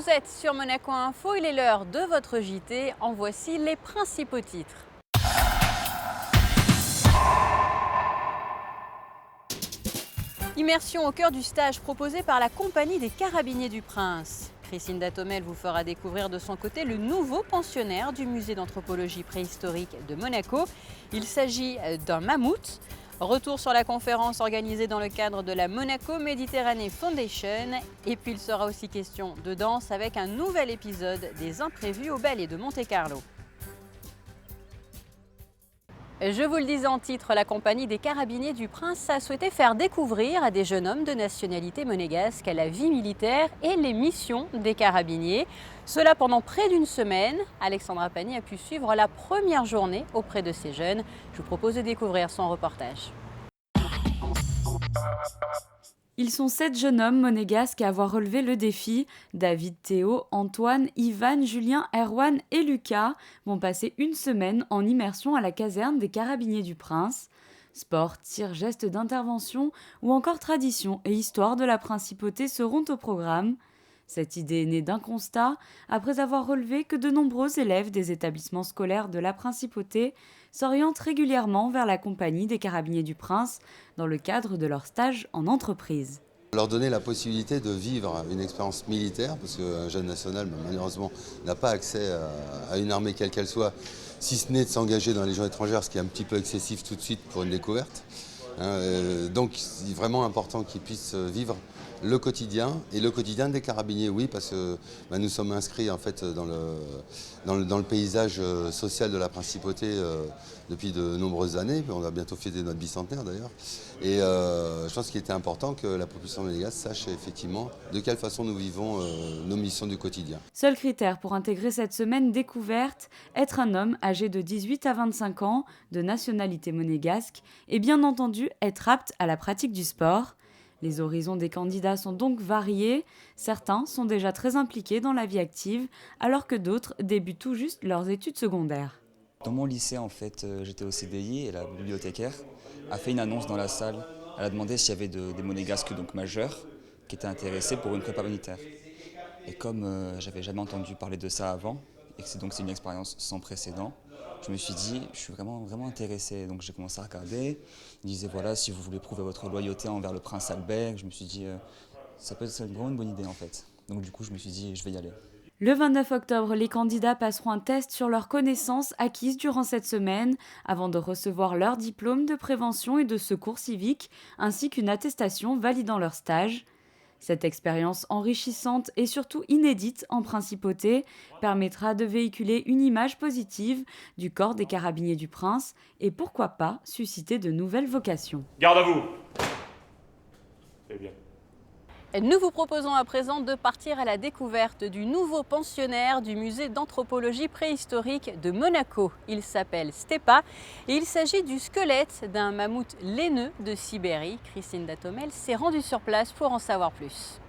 Vous êtes sur Monaco Info, il est l'heure de votre JT. En voici les principaux titres. Immersion au cœur du stage proposé par la Compagnie des Carabiniers du Prince. Christine Datomel vous fera découvrir de son côté le nouveau pensionnaire du musée d'anthropologie préhistorique de Monaco. Il s'agit d'un mammouth. Retour sur la conférence organisée dans le cadre de la Monaco Méditerranée Foundation. Et puis il sera aussi question de danse avec un nouvel épisode des Imprévus au Ballet de Monte-Carlo. Je vous le disais en titre, la Compagnie des Carabiniers du Prince a souhaité faire découvrir à des jeunes hommes de nationalité monégasque la vie militaire et les missions des carabiniers. Cela pendant près d'une semaine. Alexandra Pani a pu suivre la première journée auprès de ces jeunes. Je vous propose de découvrir son reportage. Ils sont 7 jeunes hommes monégasques à avoir relevé le défi. David, Théo, Antoine, Ivan, Julien, Erwan et Lucas vont passer une semaine en immersion à la caserne des Carabiniers du Prince. Sport, tir, gestes d'intervention ou encore tradition et histoire de la principauté seront au programme. Cette idée est née d'un constat, après avoir relevé que de nombreux élèves des établissements scolaires de la Principauté s'orientent régulièrement vers la Compagnie des Carabiniers du Prince dans le cadre de leur stage en entreprise. Leur donner la possibilité de vivre une expérience militaire, parce qu'un jeune national, malheureusement, n'a pas accès à une armée quelle qu'elle soit, si ce n'est de s'engager dans les légions étrangères, ce qui est un petit peu excessif tout de suite pour une découverte. Donc, c'est vraiment important qu'ils puissent vivre le quotidien et le quotidien des carabiniers, oui, parce que nous sommes inscrits en fait dans le paysage social de la Principauté depuis de nombreuses années. On va bientôt fêter notre bicentenaire d'ailleurs. Et je pense qu'il était important que la population monégasque sache effectivement de quelle façon nous vivons nos missions du quotidien. Seul critère pour intégrer cette semaine découverte, être un homme âgé de 18 à 25 ans, de nationalité monégasque, et bien entendu être apte à la pratique du sport. Les horizons des candidats sont donc variés. Certains sont déjà très impliqués dans la vie active, alors que d'autres débutent tout juste leurs études secondaires. Dans mon lycée, en fait, j'étais au CDI et la bibliothécaire a fait une annonce dans la salle. Elle a demandé s'il y avait des monégasques donc majeurs qui étaient intéressés pour une prépa militaire. Et comme j'avais jamais entendu parler de ça avant, et que c'est une expérience sans précédent, je me suis dit, je suis vraiment intéressé. Donc j'ai commencé à regarder. Il disait, voilà, si vous voulez prouver votre loyauté envers le prince Albert, je me suis dit, ça peut être vraiment une bonne idée en fait. Donc du coup, je me suis dit, je vais y aller. Le 29 octobre, les candidats passeront un test sur leurs connaissances acquises durant cette semaine avant de recevoir leur diplôme de prévention et de secours civique ainsi qu'une attestation validant leur stage. Cette expérience enrichissante et surtout inédite en principauté permettra de véhiculer une image positive du corps des carabiniers du Prince et pourquoi pas susciter de nouvelles vocations. Garde à vous. Eh bien. Nous vous proposons à présent de partir à la découverte du nouveau pensionnaire du musée d'anthropologie préhistorique de Monaco. Il s'appelle Stepa et il s'agit du squelette d'un mammouth laineux de Sibérie. Christine Datomel s'est rendue sur place pour en savoir plus.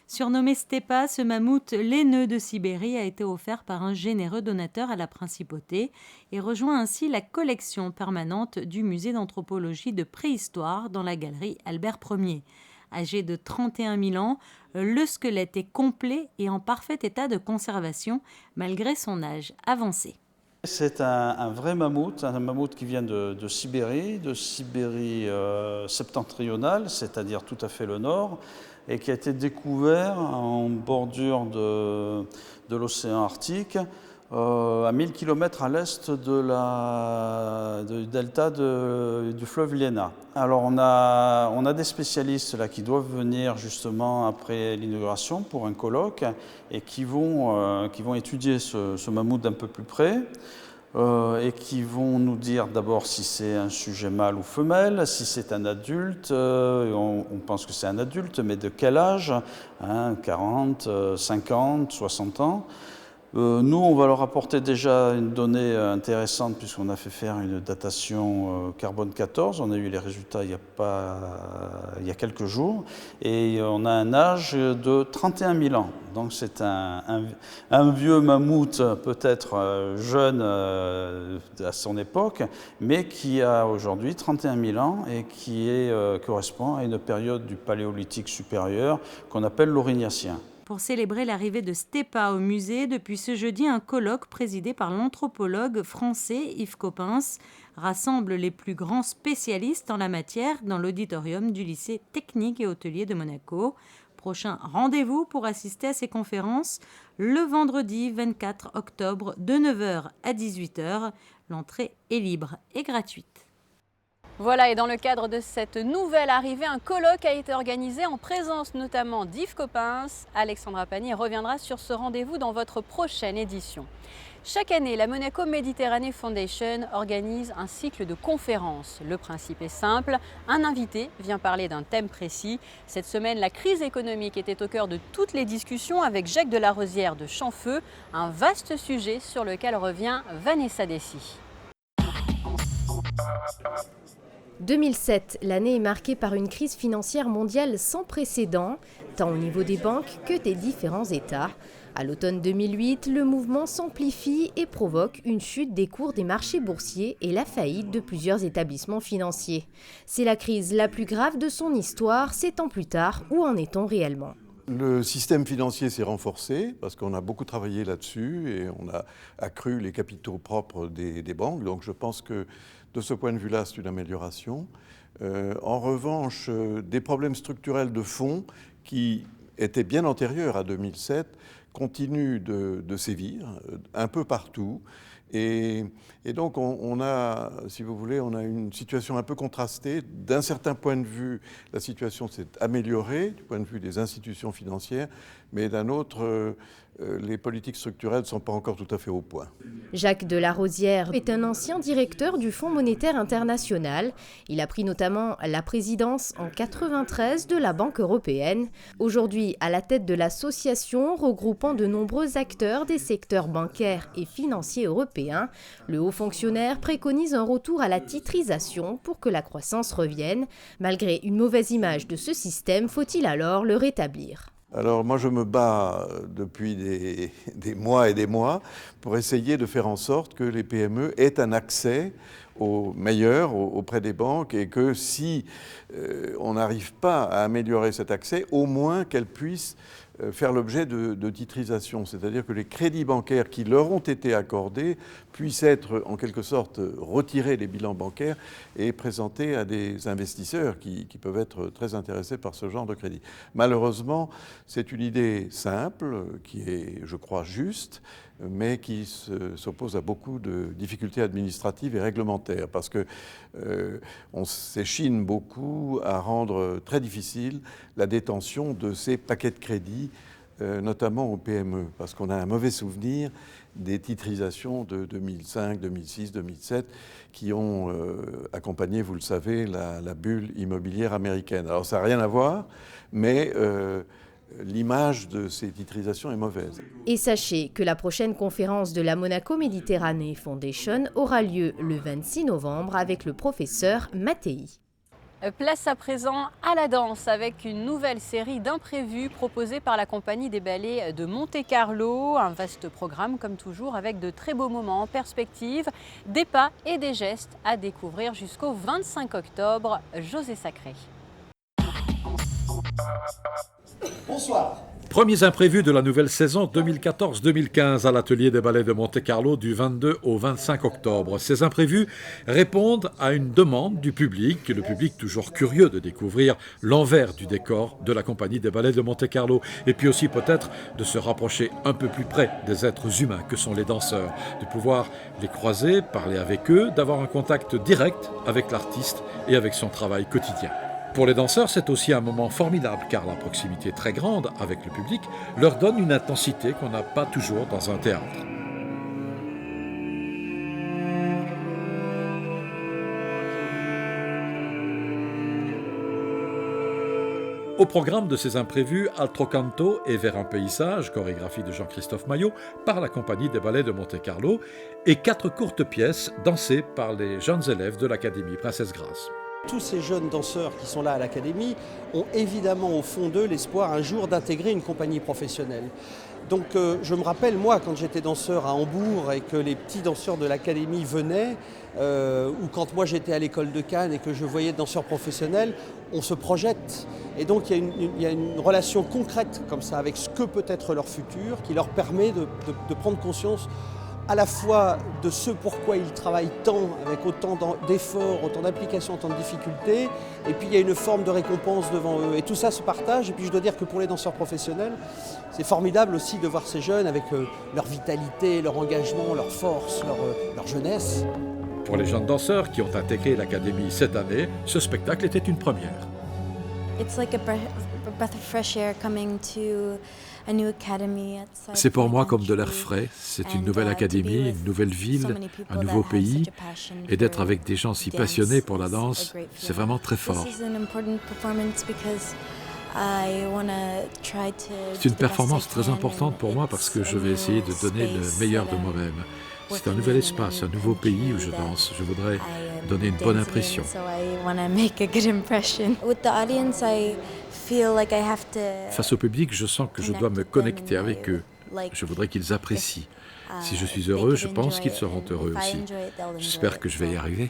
Surnommé Stepa, ce mammouth laineux de Sibérie a été offert par un généreux donateur à la Principauté et rejoint ainsi la collection permanente du musée d'anthropologie de préhistoire dans la galerie Albert Ier. Âgé de 31 000 ans, le squelette est complet et en parfait état de conservation malgré son âge avancé. C'est un vrai mammouth, un mammouth qui vient de Sibérie septentrionale, c'est-à-dire tout à fait le nord, et qui a été découvert en bordure de l'océan Arctique, à 1000 km à l'est du delta du fleuve Lena. Alors on a des spécialistes là qui doivent venir justement après l'inauguration pour un colloque et qui vont étudier ce mammouth d'un peu plus près. Et qui vont nous dire d'abord si c'est un sujet mâle ou femelle, si c'est un adulte, on pense que c'est un adulte, mais de quel âge, 40, 50, 60 ans. Nous, on va leur apporter déjà une donnée intéressante puisqu'on a fait faire une datation carbone 14. On a eu les résultats il y a quelques jours et on a un âge de 31 000 ans. Donc c'est un vieux mammouth peut-être jeune à son époque, mais qui a aujourd'hui 31 000 ans et qui correspond à une période du Paléolithique supérieur qu'on appelle l'Aurignacien. Pour célébrer l'arrivée de Stepa au musée, depuis ce jeudi, un colloque présidé par l'anthropologue français Yves Coppens rassemble les plus grands spécialistes en la matière dans l'auditorium du lycée technique et hôtelier de Monaco. Prochain rendez-vous pour assister à ces conférences le vendredi 24 octobre de 9h à 18h. L'entrée est libre et gratuite. Voilà, et dans le cadre de cette nouvelle arrivée, un colloque a été organisé en présence notamment d'Yves Coppens. Alexandra Pagny reviendra sur ce rendez-vous dans votre prochaine édition. Chaque année, la Monaco Méditerranée Foundation organise un cycle de conférences. Le principe est simple, un invité vient parler d'un thème précis. Cette semaine, la crise économique était au cœur de toutes les discussions avec Jacques Delarosière de Champfeu, un vaste sujet sur lequel revient Vanessa Dessy. 2007, l'année est marquée par une crise financière mondiale sans précédent, tant au niveau des banques que des différents États. À l'automne 2008, le mouvement s'amplifie et provoque une chute des cours des marchés boursiers et la faillite de plusieurs établissements financiers. C'est la crise la plus grave de son histoire, 7 ans plus tard. Où en est-on réellement ? Le système financier s'est renforcé parce qu'on a beaucoup travaillé là-dessus et on a accru les capitaux propres des banques. Donc je pense que de ce point de vue-là, c'est une amélioration. En revanche, des problèmes structurels de fond qui étaient bien antérieurs à 2007 continuent de sévir un peu partout. Et donc on a, si vous voulez, on a une situation un peu contrastée. D'un certain point de vue, la situation s'est améliorée du point de vue des institutions financières, mais d'un autre, les politiques structurelles ne sont pas encore tout à fait au point. Jacques Delarosière est un ancien directeur du Fonds monétaire international. Il a pris notamment la présidence en 1993 de la Banque européenne. Aujourd'hui, à la tête de l'association regroupant de nombreux acteurs des secteurs bancaires et financiers européens, le haut fonctionnaire préconise un retour à la titrisation pour que la croissance revienne. Malgré une mauvaise image de ce système, faut-il alors le rétablir ? Alors moi je me bats depuis des mois et des mois pour essayer de faire en sorte que les PME aient un accès au meilleur auprès des banques et que si on n'arrive pas à améliorer cet accès, au moins qu'elles puissent faire l'objet de titrisation, c'est-à-dire que les crédits bancaires qui leur ont été accordés puissent être en quelque sorte retirés des bilans bancaires et présentés à des investisseurs qui peuvent être très intéressés par ce genre de crédit. Malheureusement, c'est une idée simple, qui est, je crois, juste, mais qui s'oppose à beaucoup de difficultés administratives et réglementaires, parce que on s'échine beaucoup à rendre très difficile la détention de ces paquets de crédits, notamment aux PME, parce qu'on a un mauvais souvenir des titrisations de 2005, 2006, 2007, qui ont accompagné, vous le savez, la bulle immobilière américaine. Alors ça n'a rien à voir, mais l'image de ces titrisations est mauvaise. Et sachez que la prochaine conférence de la Monaco Méditerranée Foundation aura lieu le 26 novembre avec le professeur Mattei. Place à présent à la danse avec une nouvelle série d'imprévus proposée par la compagnie des ballets de Monte-Carlo. Un vaste programme comme toujours avec de très beaux moments en perspective, des pas et des gestes à découvrir jusqu'au 25 octobre. José Sacré. Bonsoir. Premiers imprévus de la nouvelle saison 2014-2015 à l'atelier des ballets de Monte-Carlo du 22 au 25 octobre. Ces imprévus répondent à une demande du public, le public toujours curieux de découvrir l'envers du décor de la compagnie des ballets de Monte-Carlo et puis aussi peut-être de se rapprocher un peu plus près des êtres humains que sont les danseurs, de pouvoir les croiser, parler avec eux, d'avoir un contact direct avec l'artiste et avec son travail quotidien. Pour les danseurs, c'est aussi un moment formidable car la proximité très grande avec le public leur donne une intensité qu'on n'a pas toujours dans un théâtre. Au programme de ces imprévus, Altro Canto et Vers un paysage, chorégraphie de Jean-Christophe Maillot par la compagnie des ballets de Monte-Carlo, et 4 courtes pièces dansées par les jeunes élèves de l'Académie Princesse Grace. Tous ces jeunes danseurs qui sont là à l'Académie ont évidemment au fond d'eux l'espoir un jour d'intégrer une compagnie professionnelle. Donc je me rappelle, moi, quand j'étais danseur à Hambourg et que les petits danseurs de l'Académie venaient, ou quand moi j'étais à l'école de Cannes et que je voyais des danseurs professionnels, on se projette. Et donc il y a une relation concrète comme ça avec ce que peut être leur futur qui leur permet de prendre conscience à la fois de ce pourquoi ils travaillent tant, avec autant d'efforts, autant d'applications, autant de difficultés, et puis il y a une forme de récompense devant eux. Et tout ça se partage, et puis je dois dire que pour les danseurs professionnels, c'est formidable aussi de voir ces jeunes avec leur vitalité, leur engagement, leur force, leur jeunesse. Pour les jeunes danseurs qui ont intégré l'Académie cette année, ce spectacle était une première. C'est pour moi comme de l'air frais, c'est une nouvelle académie, une nouvelle ville, un nouveau pays, et d'être avec des gens si passionnés pour la danse, c'est vraiment très fort. C'est une performance très importante pour moi parce que je vais essayer de donner le meilleur de moi-même. C'est un nouvel espace, un nouveau pays où je danse. Je voudrais donner une bonne impression. Face au public, je sens que je dois me connecter avec eux. Je voudrais qu'ils apprécient. Si je suis heureux, je pense qu'ils seront heureux aussi. J'espère que je vais y arriver.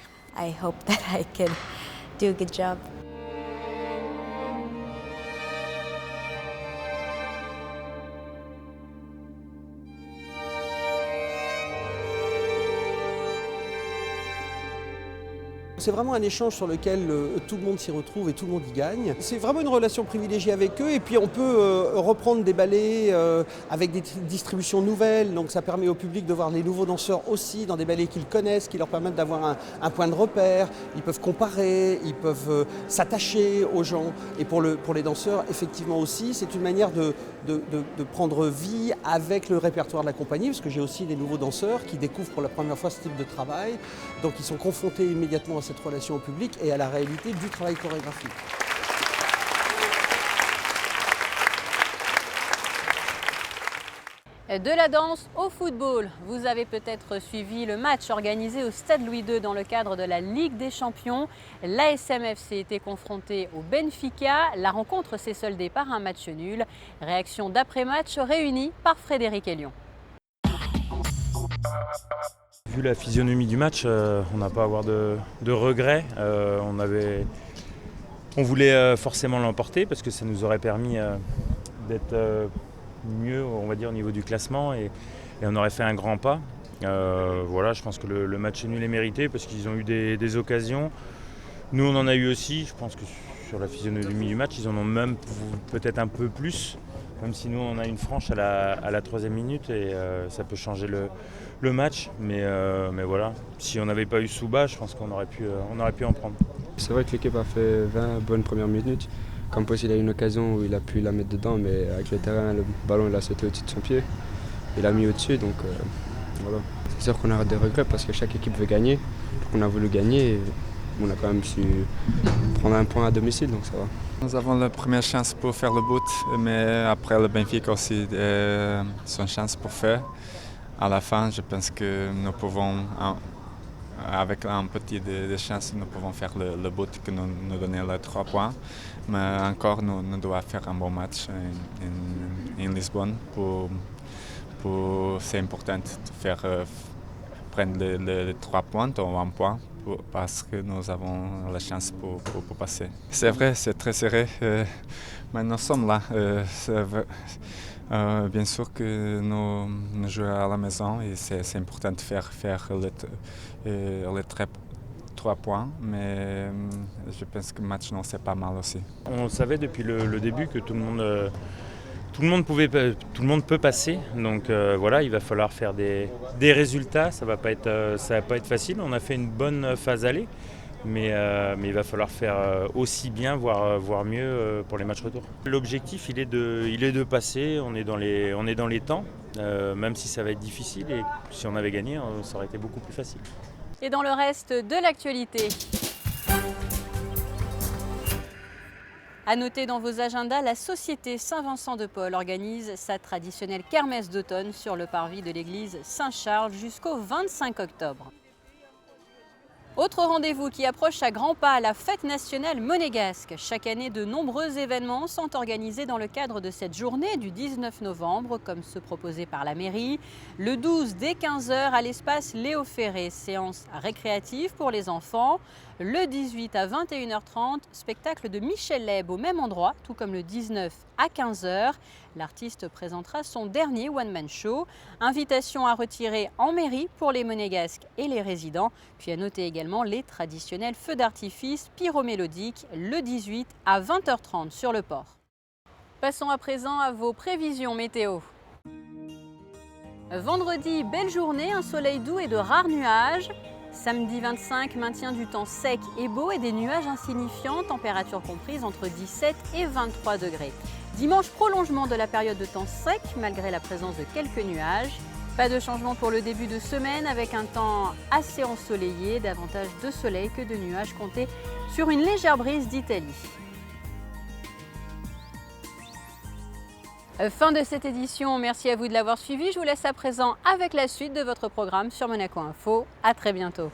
C'est vraiment un échange sur lequel tout le monde s'y retrouve et tout le monde y gagne. C'est vraiment une relation privilégiée avec eux et puis on peut reprendre des ballets avec des distributions nouvelles. Donc ça permet au public de voir les nouveaux danseurs aussi dans des ballets qu'ils connaissent, qui leur permettent d'avoir un point de repère. Ils peuvent comparer, ils peuvent s'attacher aux gens. Et pour les danseurs, effectivement aussi, c'est une manière de prendre vie avec le répertoire de la compagnie, parce que j'ai aussi des nouveaux danseurs qui découvrent pour la première fois ce type de travail. Donc ils sont confrontés immédiatement à cette relation au public et à la réalité du travail chorégraphique. De la danse au football, vous avez peut-être suivi le match organisé au Stade Louis II dans le cadre de la Ligue des Champions. L'ASM FC était confronté au Benfica. La rencontre s'est soldée par un match nul. Réaction d'après-match réunie par Frédéric Elion. Vu la physionomie du match, on n'a pas à avoir de regrets. On voulait forcément l'emporter parce que ça nous aurait permis d'être mieux, on va dire, au niveau du classement et on aurait fait un grand pas. Voilà, je pense que le match nul est mérité parce qu'ils ont eu des occasions. Nous, on en a eu aussi. Je pense que sur la physionomie du match, ils en ont même peut-être un peu plus. Même si nous, on a une franche à la 3e minute et ça peut changer le match. Mais voilà, si on n'avait pas eu Souba, je pense qu'on aurait pu en prendre. C'est vrai que l'équipe a fait 20 bonnes premières minutes. Campos, il a eu une occasion où il a pu la mettre dedans, mais avec le terrain, le ballon il a sauté au-dessus de son pied. Il a mis au-dessus, donc voilà. C'est sûr qu'on aura des regrets parce que chaque équipe veut gagner. On a voulu gagner et on a quand même su prendre un point à domicile, donc ça va. Nous avons la première chance pour faire le but, mais après le Benfica aussi son chance pour faire. À la fin, je pense que nous pouvons, avec un petit de chance, nous pouvons faire le but qui nous donne les 3 points. Mais encore, nous devons faire un bon match en Lisbonne. C'est important de prendre les 3 points ou 1 point. Parce que nous avons la chance pour passer. C'est vrai, c'est très serré, mais nous sommes là. Bien sûr que nous jouons à la maison et c'est important de faire les 3 points, mais je pense que le match, non, c'est pas mal aussi. On savait depuis le début que tout le monde peut passer, donc voilà, il va falloir faire des résultats, ça va pas être facile. On a fait une bonne phase aller, mais il va falloir faire aussi bien, voire mieux pour les matchs retour. L'objectif, il est de passer, on est dans les temps, même si ça va être difficile, et si on avait gagné, ça aurait été beaucoup plus facile. Et dans le reste de l'actualité, À noter dans vos agendas, la Société Saint-Vincent-de-Paul organise sa traditionnelle kermesse d'automne sur le parvis de l'église Saint-Charles jusqu'au 25 octobre. Autre rendez-vous qui approche à grands pas, la fête nationale monégasque. Chaque année, de nombreux événements sont organisés dans le cadre de cette journée du 19 novembre, comme ceux proposés par la mairie. Le 12 dès 15 h à l'espace Léo Ferré, séance récréative pour les enfants. Le 18 à 21 h 30, spectacle de Michel Leb au même endroit, tout comme le 19 à 15 h. L'artiste présentera son dernier one-man show. Invitation à retirer en mairie pour les monégasques et les résidents. Puis à noter également les traditionnels feux d'artifice pyromélodiques le 18 à 20 h 30 sur le port. Passons à présent à vos prévisions météo. Vendredi, belle journée, un soleil doux et de rares nuages. Samedi 25, maintien du temps sec et beau et des nuages insignifiants, température comprise entre 17 et 23 degrés. Dimanche, prolongement de la période de temps sec malgré la présence de quelques nuages. Pas de changement pour le début de semaine avec un temps assez ensoleillé, davantage de soleil que de nuages comptés sur une légère brise d'Italie. Fin de cette édition, merci à vous de l'avoir suivi. Je vous laisse à présent avec la suite de votre programme sur Monaco Info. À très bientôt.